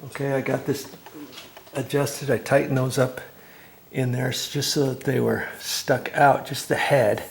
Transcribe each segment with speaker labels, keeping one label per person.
Speaker 1: Okay, I got this adjusted. I tightened those up in there just so that they were stuck out, just the head.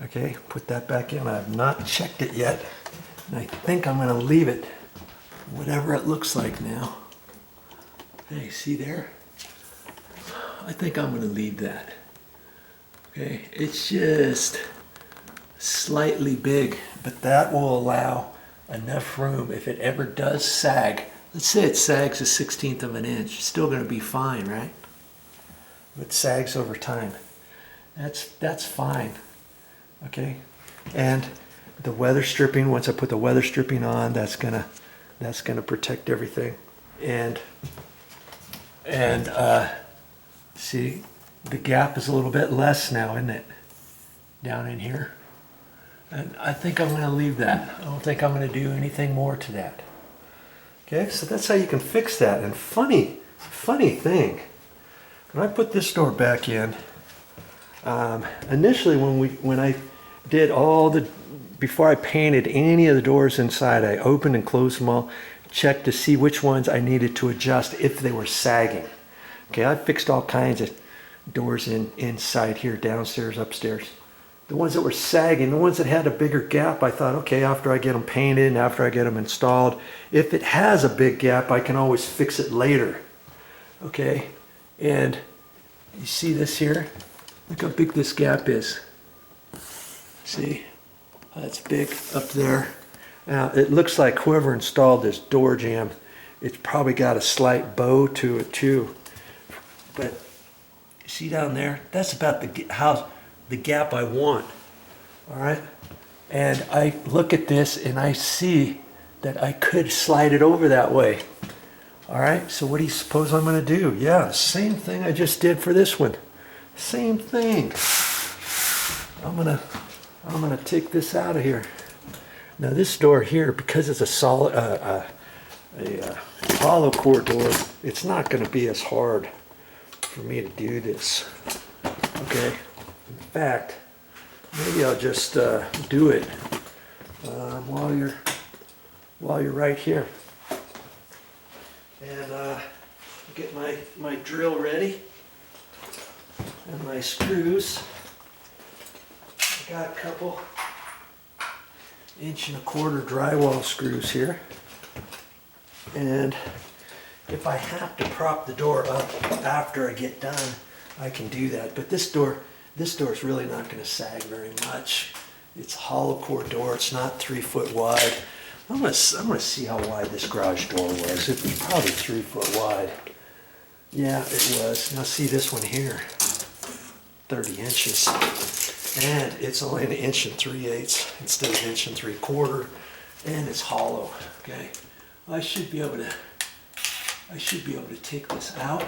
Speaker 1: Okay, put that back in. I have not checked it yet. And I think I'm going to leave it whatever it looks like now. Hey, see there? I think I'm going to leave that. Okay, it's just slightly big, but that will allow enough room if it ever does sag. Let's say it sags 1/16 of an inch. It's still going to be fine, right? It sags over time. That's fine. Okay, and the weather stripping. Once I put the weather stripping on, that's gonna protect everything. And see, the gap is a little bit less now, isn't it? Down in here. And I think I'm going to leave that. I don't think I'm going to do anything more to that. Okay, so that's how you can fix that. And funny thing, when I put this door back in, initially when I did before I painted any of the doors inside, I opened and closed them all, checked to see which ones I needed to adjust if they were sagging. Okay, I fixed all kinds of doors inside here, downstairs, upstairs. The ones that were sagging, the ones that had a bigger gap, I thought, okay, after I get them painted and after I get them installed, if it has a big gap, I can always fix it later. Okay, and you see this here? Look how big this gap is. See? That's big up there. Now, it looks like whoever installed this door jamb, it's probably got a slight bow to it too. But you see down there? That's about the gap I want. All right? And I look at this and I see that I could slide it over that way. All right? So what do you suppose I'm going to do? Yeah, same thing I just did for this one. Same thing. I'm gonna take this out of here. Now this door here, because it's a solid, hollow core door, it's not going to be as hard for me to do this. Okay. In fact, maybe I'll just do it while you're right here. And get my drill ready and my screws. I got a couple 1.25 inch drywall screws here, and if I have to prop the door up after I get done, I can do that. But this door is really not going to sag very much. It's a hollow core door. It's not 3 foot wide. I'm gonna see how wide this garage door was. It was probably 3 foot wide. Yeah, it was. Now see this one here, 30 inches. And it's only 1 3/8 instead of 1 3/4, and it's hollow. Okay, I should be able to take this out.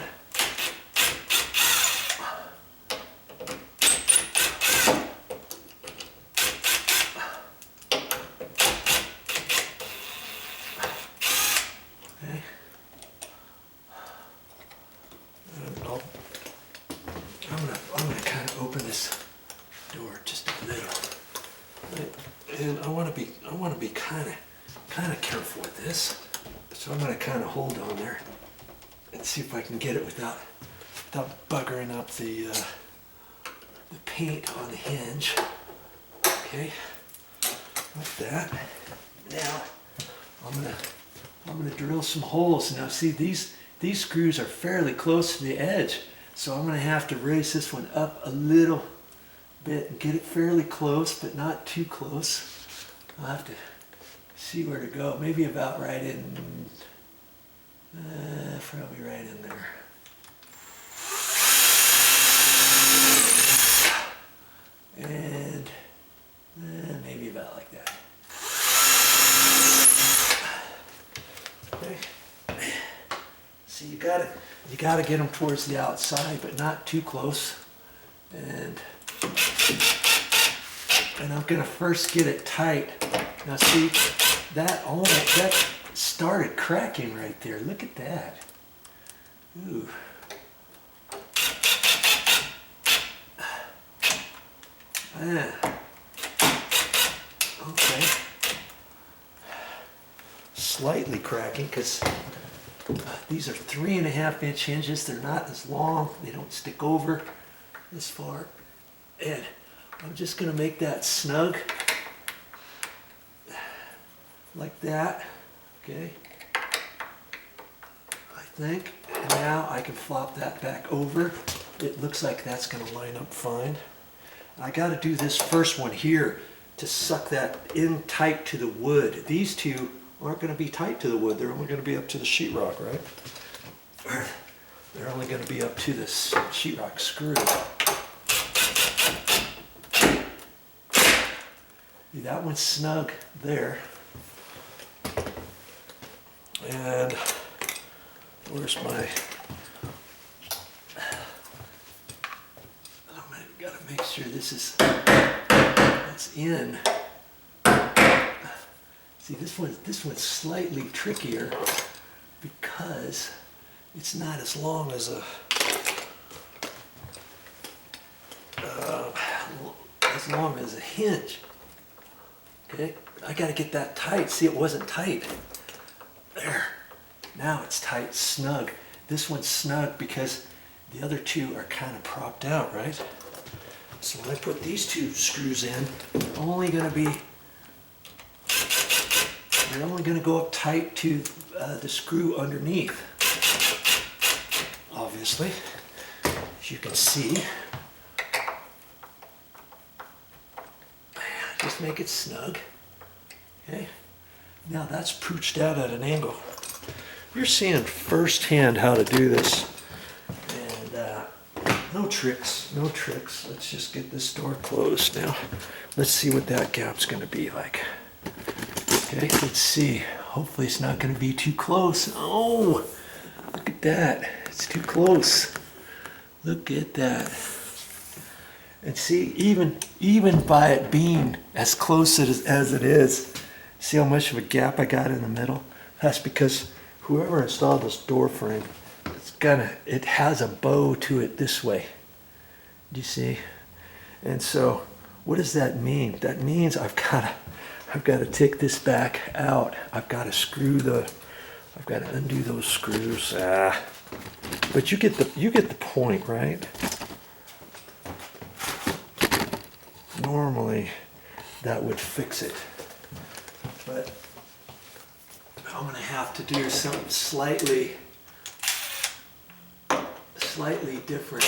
Speaker 1: Okay, I'm gonna kind of open this door just a little, and I want to be kind of careful with this. So I'm going to kind of hold on there and see if I can get it without buggering up the paint on the hinge. Okay, like that. Now I'm gonna drill some holes. Now see, these screws are fairly close to the edge, so I'm gonna have to raise this one up a little bit and get it fairly close, but not too close. I'll have to see where to go. Maybe about right in, probably right in there. And maybe about like that. Okay. See, you gotta get them towards the outside, but not too close. And I'm gonna first get it tight. Now see, that started cracking right there. Look at that. Ooh. Okay. Slightly cracking because These are 3.5-inch hinges. They're not as long. They don't stick over as far. And I'm just going to make that snug like that. Okay. I think. And now I can flop that back over. It looks like that's going to line up fine. I got to do this first one here to suck that in tight to the wood. These two aren't going to be tight to the wood. They're only going to be up to the sheetrock, right? They're only going to be up to this sheetrock screw. That one's snug there. And where's my... Got to make sure this is... That's in. See, this one's slightly trickier because it's not as long as a hinge. Okay, I got to get that tight. See, it wasn't tight. There. Now it's tight, snug. This one's snug because the other two are kind of propped out, right? So when I put these two screws in, they're only going to go up tight to the screw underneath. Obviously, as you can see. Just make it snug. Okay. Now that's pooched out at an angle. You're seeing firsthand how to do this. No tricks, no tricks. Let's just get this door closed now. Let's see what that gap's going to be like. Okay, let's see. Hopefully it's not going to be too close. Oh, look at that. It's too close. Look at that. And see, even by it being as close as it is, see how much of a gap I got in the middle? That's because whoever installed this door frame, it has a bow to it this way. Do you see? And so what does that mean? That means I've got to take this back out. I've got to undo those screws. But you get the point, right? Normally that would fix it. But I'm going to have to do something slightly different.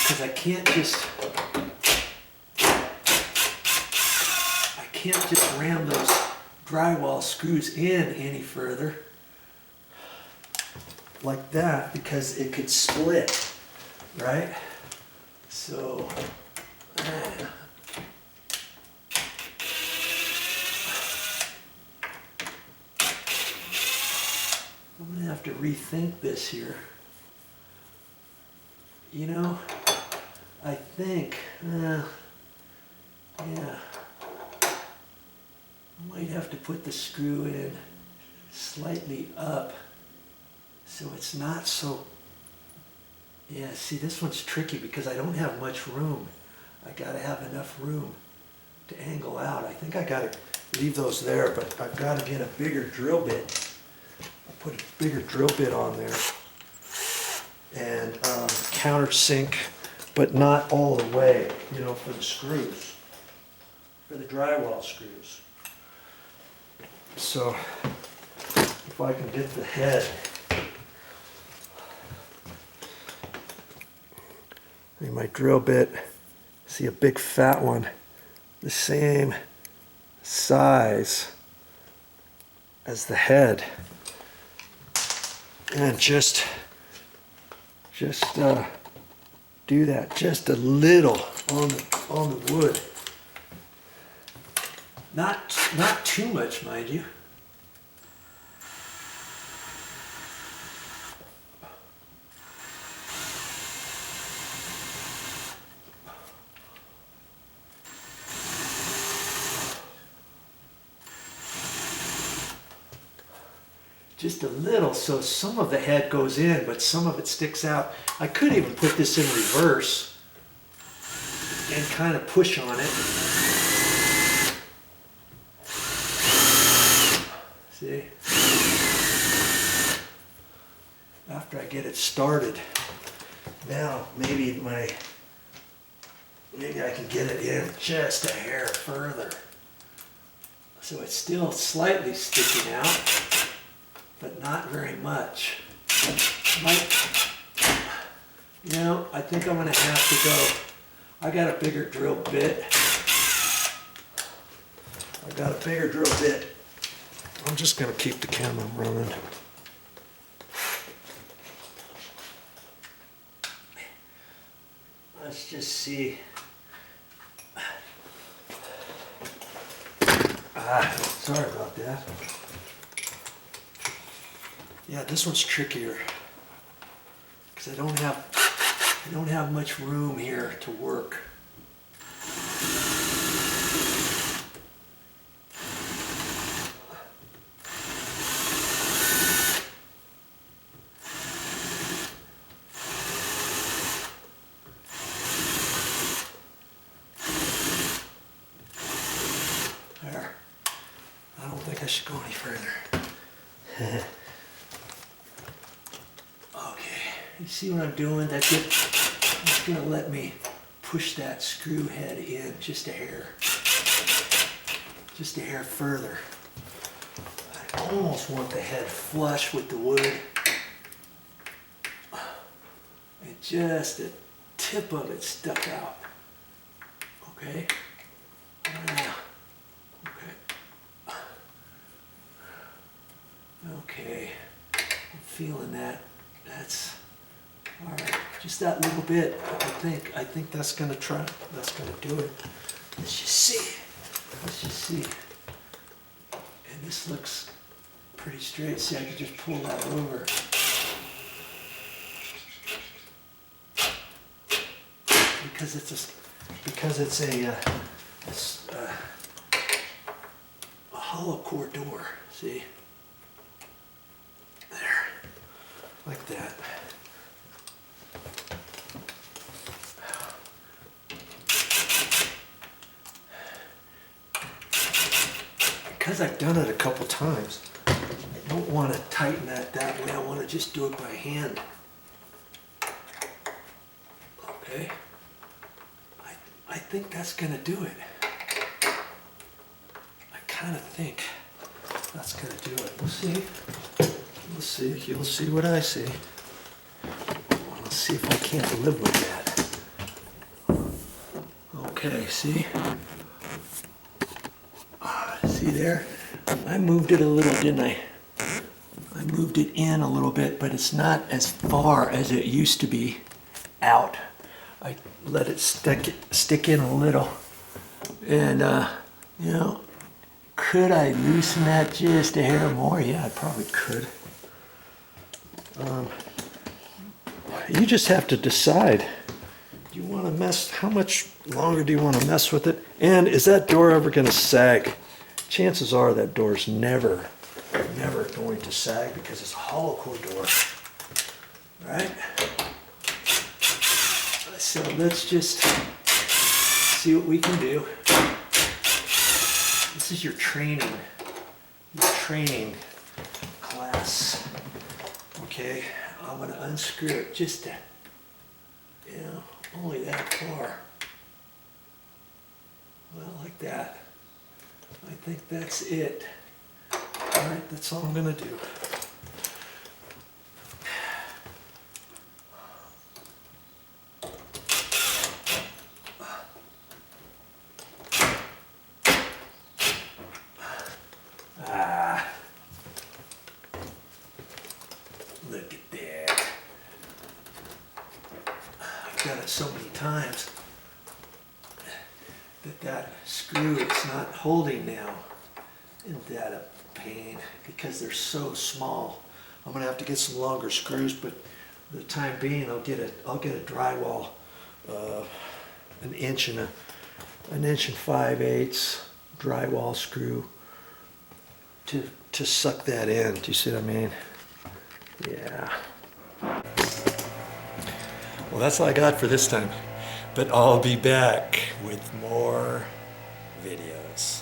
Speaker 1: Because I can't just ram those drywall screws in any further like that, because it could split, right? So I'm going to have to rethink this here. You know, I think, yeah, I might have to put the screw in slightly up so it's not so, yeah, see, this one's tricky because I don't have much room. I got to have enough room to angle out. I think I got to leave those there, but I've got to get a bigger drill bit. Put a bigger drill bit on there and countersink, but not all the way, you know, for the screws, for the drywall screws. So if I can get the head, my drill bit, see a big fat one, the same size as the head. And just do that just a little on the wood. Not too much, mind you. Just a little, so some of the head goes in, but some of it sticks out. I could even put this in reverse and kind of push on it. See? After I get it started, now maybe I can get it in just a hair further. So it's still slightly sticking out, but not very much. You know, I think I'm going to have to go. I got a bigger drill bit. I'm just going to keep the camera running. Let's just see. Sorry about that. Yeah, this one's trickier because I don't have much room here to work. There. I don't think I should go any further. Okay, you see what I'm doing? That's gonna let me push that screw head in just a hair further. I almost want the head flush with the wood, and just the tip of it stuck out. Okay. Okay, I'm feeling that. That's all right. Just that little bit. I think that's gonna do it. Let's just see. And this looks pretty straight. See, I can just pull that over. Because it's a hollow core door. See. Like that. Because I've done it a couple times, I don't want to tighten that way. I want to just do it by hand. Okay. I think that's going to do it. I kind of think that's going to do it. We'll see. We'll see. You'll see what I see. Let's see if I can't live with that. Okay, see? See there? I moved it a little, didn't I? I moved it in a little bit, but it's not as far as it used to be out. I let it stick in a little. And, you know, could I loosen that just a hair more? Yeah, I probably could. You just have to decide. Do you want to mess? How much longer do you want to mess with it? And is that door ever going to sag? Chances are that door's never going to sag because it's a hollow core door, right? So let's just see what we can do. This is your training class. Okay, I'm going to unscrew it just to, you know, only that far. Well, like that. I think that's it. All right, that's all I'm going to do. Look at that. I've done it so many times that screw is not holding now. Isn't that a pain? Because they're so small. I'm gonna have to get some longer screws, but for the time being, I'll get a drywall, an inch and 5/8 drywall screw to suck that in. Do you see what I mean? Yeah. Well, that's all I got for this time. But I'll be back with more videos.